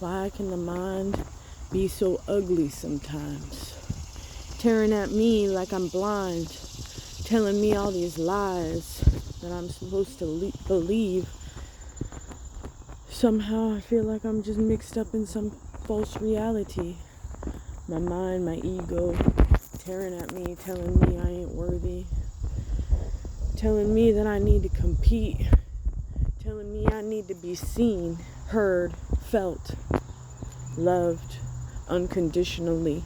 Why can the mind be so ugly sometimes? Tearing at me like I'm blind, telling me all these lies that I'm supposed to believe. Somehow I feel like I'm just mixed up in some false reality. My mind, my ego, tearing at me, telling me I ain't worthy, telling me that I need to compete, telling me I need to be seen, heard, felt, loved unconditionally.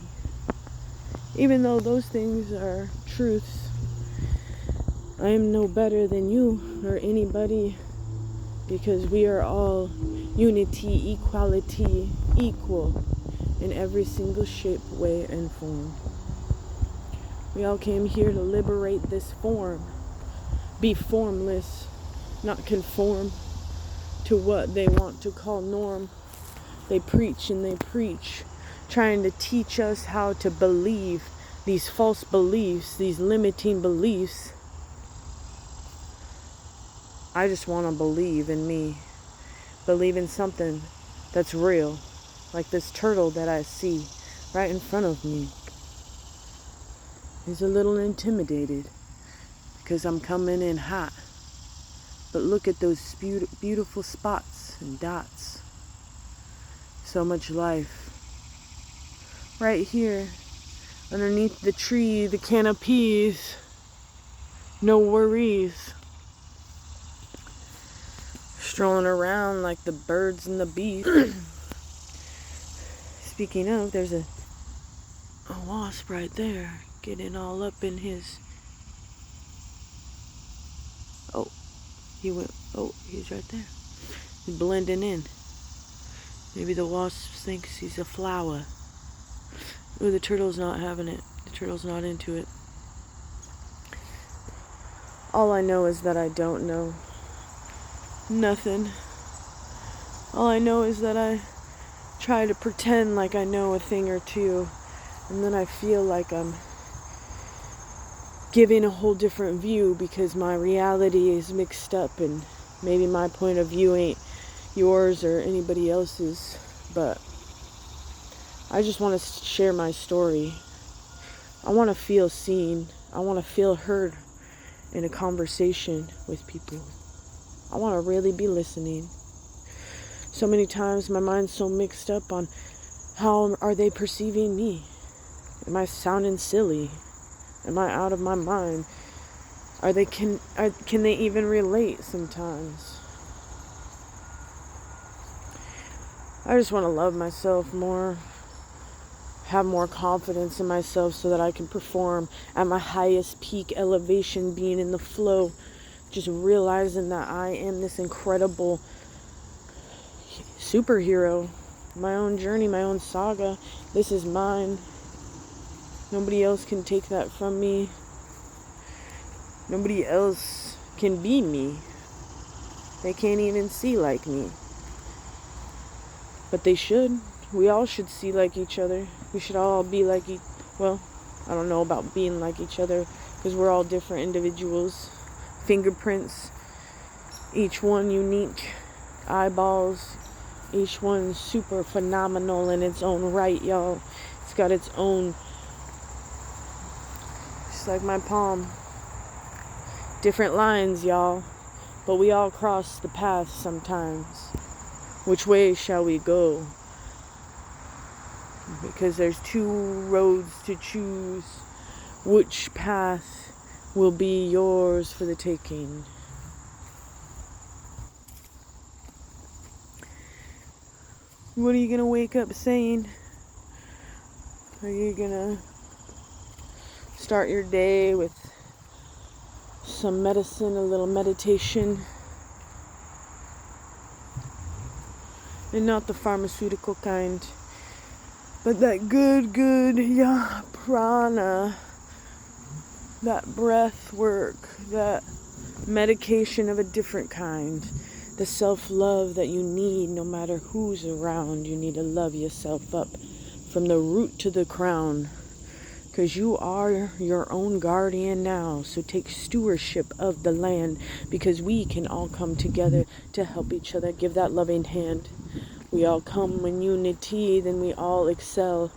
Even though those things are truths, I am no better than you or anybody, because we are all unity, equality, equal in every single shape, way, and form. We all came here to liberate this form, be formless, not conform to what they want to call norm. They preach and they preach, trying to teach us how to believe these false beliefs, these limiting beliefs. I just want to believe in me, believe in something that's real, like this turtle that I see right in front of me. He's a little intimidated because I'm coming in hot. But look at those beautiful spots and dots. So much life. Right here, underneath the tree, the canopies. No worries. Strolling around like the birds and the bees. Speaking of, there's a wasp right there, getting all up in his... Oh, he's right there. He's blending in. Maybe the wasp thinks he's a flower. Ooh, the turtle's not having it. The turtle's not into it. All I know is that I don't know nothing. All I know is that I try to pretend like I know a thing or two, and then I feel like I'm giving a whole different view because my reality is mixed up, and maybe my point of view ain't yours or anybody else's, but I just want to share my story. I want to feel seen. I want to feel heard in a conversation with people. I want to really be listening. So many times my mind's so mixed up on how are they perceiving me? Am I sounding silly? Am I out of my mind? Can they even relate sometimes? I just want to love myself more, have more confidence in myself so that I can perform at my highest peak elevation, being in the flow, just realizing that I am this incredible superhero, my own journey, my own saga. This is mine. Nobody else can take that from me. Nobody else can be me. They can't even see like me. But they should. We all should see like each other. We should all be like well, I don't know about being like each other, because we're all different individuals. Fingerprints, each one unique. Eyeballs, each one super phenomenal in its own right, y'all. It's got its own, just like my palm. Different lines, y'all. But we all cross the path sometimes. Which way shall we go? Because there's two roads to choose. Which path will be yours for the taking? What are you gonna wake up saying? Are you gonna start your day with some medicine, a little meditation? And not the pharmaceutical kind, but that good, prana, that breath work, that medication of a different kind, the self-love that you need no matter who's around. You need to love yourself up from the root to the crown, because you are your own guardian now. So take stewardship of the land, because we can all come together to help each other. Give that loving hand. we all come in unity, then we all excel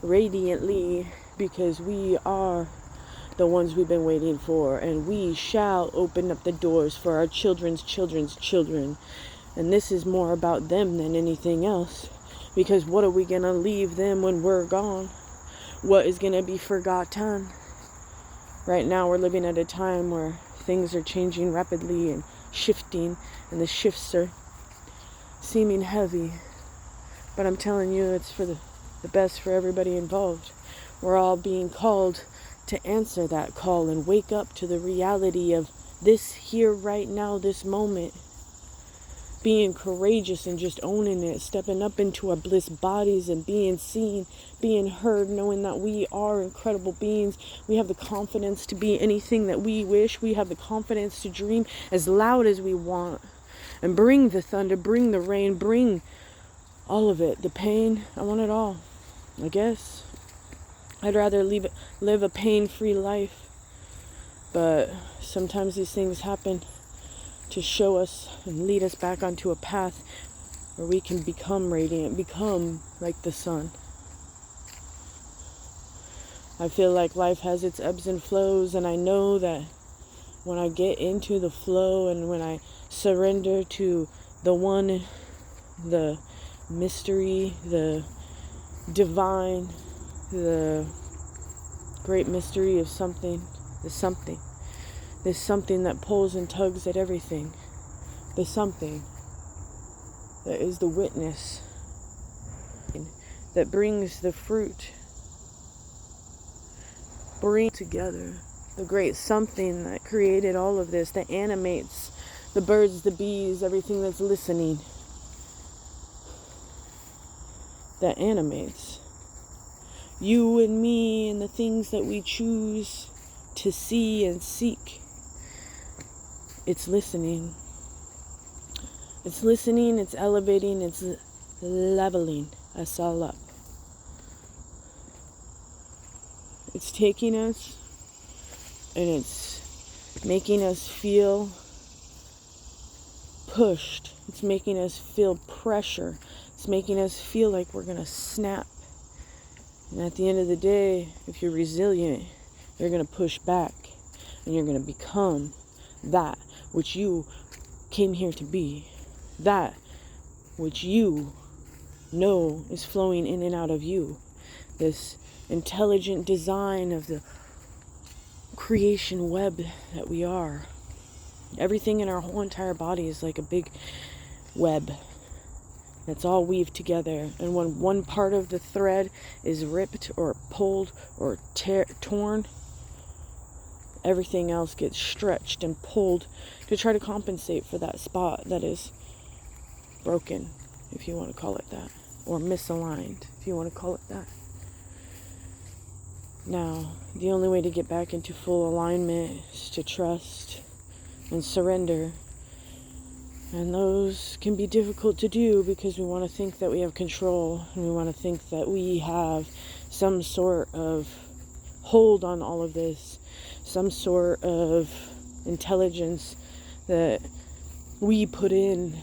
radiantly, because we are the ones we've been waiting for, and we shall open up the doors for our children's children's children. And this is more about them than anything else, because what are we going to leave them when we're gone? What is going to be forgotten? Right now we're living at a time where things are changing rapidly and shifting, and the shifts are seeming heavy. But I'm telling you, it's for the best for everybody involved. We're all being called to answer that call and wake up to the reality of this here right now, this moment. Being courageous and just owning it, stepping up into our bliss bodies and being seen, being heard, knowing that we are incredible beings. We have the confidence to be anything that we wish. We have the confidence to dream as loud as we want, and bring the thunder, bring the rain, bring all of it. The pain, I want it all, I guess. I'd rather live a pain-free life. But sometimes these things happen to show us and lead us back onto a path where we can become radiant, become like the sun. I feel like life has its ebbs and flows, and I know that when I get into the flow and when I surrender to the one, the mystery, the divine, the great mystery of something, there's something that pulls and tugs at everything. There's something that is the witness that brings the fruit, bring together the great something that created all of this, that animates the birds, the bees, everything that's listening, that animates you and me and the things that we choose to see and seek. It's listening. It's listening, it's elevating, it's leveling us all up. It's taking us and it's making us feel pushed. It's making us feel pressure. It's making us feel like we're going to snap. And at the end of the day, if you're resilient, you're going to push back and you're going to become that which you came here to be. That which you know is flowing in and out of you. This intelligent design of the creation web that we are. Everything in our whole entire body is like a big web that's all weaved together. And when one part of the thread is ripped or pulled or torn, everything else gets stretched and pulled to try to compensate for that spot that is broken, if you want to call it that, or misaligned, if you want to call it that. Now, the only way to get back into full alignment is to trust and surrender. And those can be difficult to do because we want to think that we have control, and we want to think that we have some sort of hold on all of this, some sort of intelligence that we put in,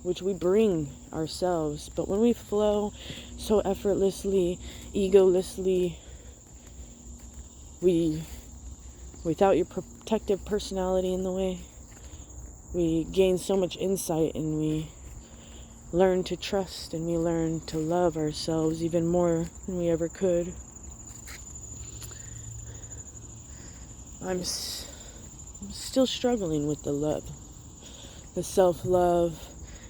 which we bring ourselves. But when we flow so effortlessly, egolessly, without your protective personality in the way, we gain so much insight, and we learn to trust, and we learn to love ourselves even more than we ever could. I'm still struggling with the love, the self-love,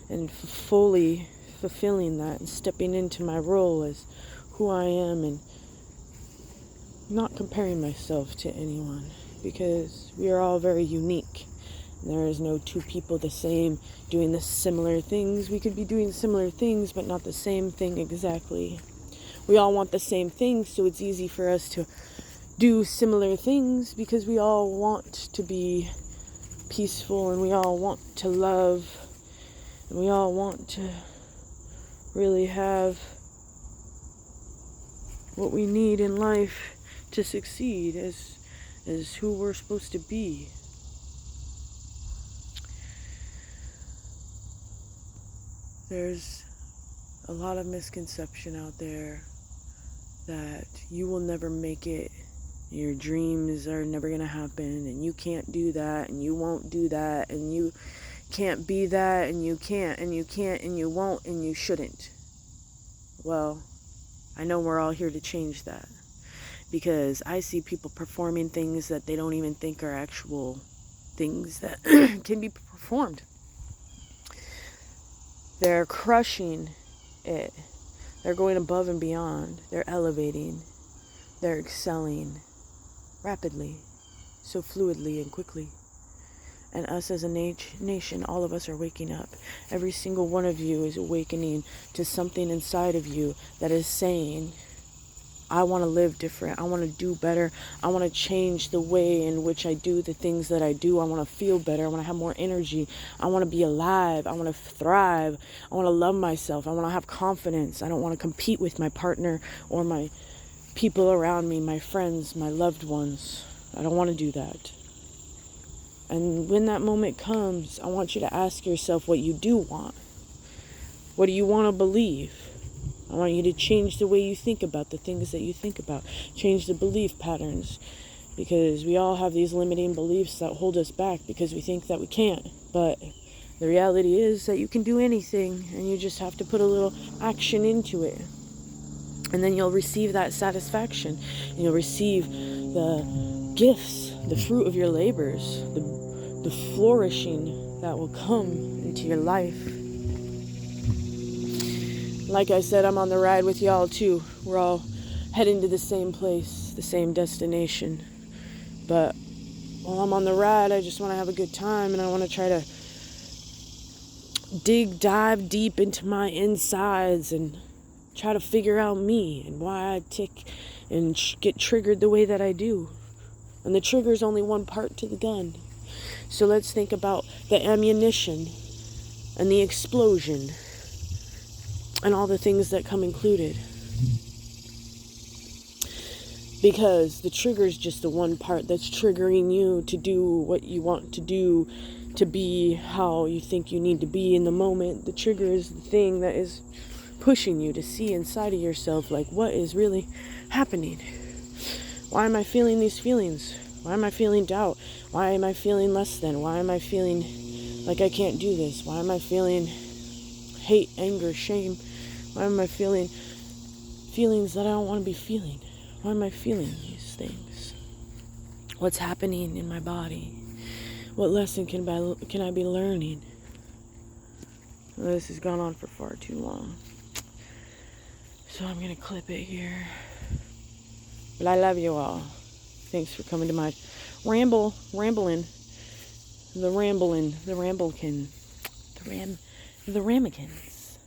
and fully fulfilling that and stepping into my role as who I am, and not comparing myself to anyone, because we are all very unique. There is no two people the same doing the similar things. We could be doing similar things, but not the same thing exactly. We all want the same things, so it's easy for us to do similar things because we all want to be peaceful, and we all want to love, and we all want to really have what we need in life to succeed as who we're supposed to be. There's a lot of misconception out there that you will never make it, your dreams are never going to happen, and you can't do that, and you won't do that, and you can't be that, and you can't, and you can't, and you won't, and you shouldn't. Well, I know we're all here to change that, because I see people performing things that they don't even think are actual things that can be performed. They're crushing it. They're going above and beyond. They're elevating. They're excelling rapidly, so fluidly and quickly. And us as a nation, all of us are waking up. Every single one of you is awakening to something inside of you that is saying, I want to live different. I want to do better. I want to change the way in which I do the things that I do. I want to feel better. I want to have more energy. I want to be alive. I want to thrive. I want to love myself. I want to have confidence. I don't want to compete with my partner or my people around me, my friends, my loved ones. I don't want to do that. And when that moment comes, I want you to ask yourself what you do want. What do you want to believe? I want you to change the way you think about the things that you think about. Change the belief patterns. Because we all have these limiting beliefs that hold us back because we think that we can't. But the reality is that you can do anything, and you just have to put a little action into it. And then you'll receive that satisfaction. And you'll receive the gifts, the fruit of your labors, the flourishing that will come into your life. Like I said, I'm on the ride with y'all too. We're all heading to the same place, the same destination. But while I'm on the ride, I just want to have a good time, and I want to try to dive deep into my insides and try to figure out me and why I tick and get triggered the way that I do. And the trigger is only one part to the gun. So let's think about the ammunition and the explosion and all the things that come included. Because the trigger is just the one part that's triggering you to do what you want to do, to be how you think you need to be in the moment. The trigger is the thing that is pushing you to see inside of yourself, like, what is really happening? Why am I feeling these feelings? Why am I feeling doubt? Why am I feeling less than? Why am I feeling like I can't do this? Why am I feeling hate, anger, shame? Why am I feeling feelings that I don't want to be feeling? Why am I feeling these things? What's happening in my body? What lesson can I be learning? Well, this has gone on for far too long. So I'm going to clip it here. But I love you all. Thanks for coming to my ramblin'. The ramekins.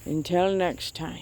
Until next time.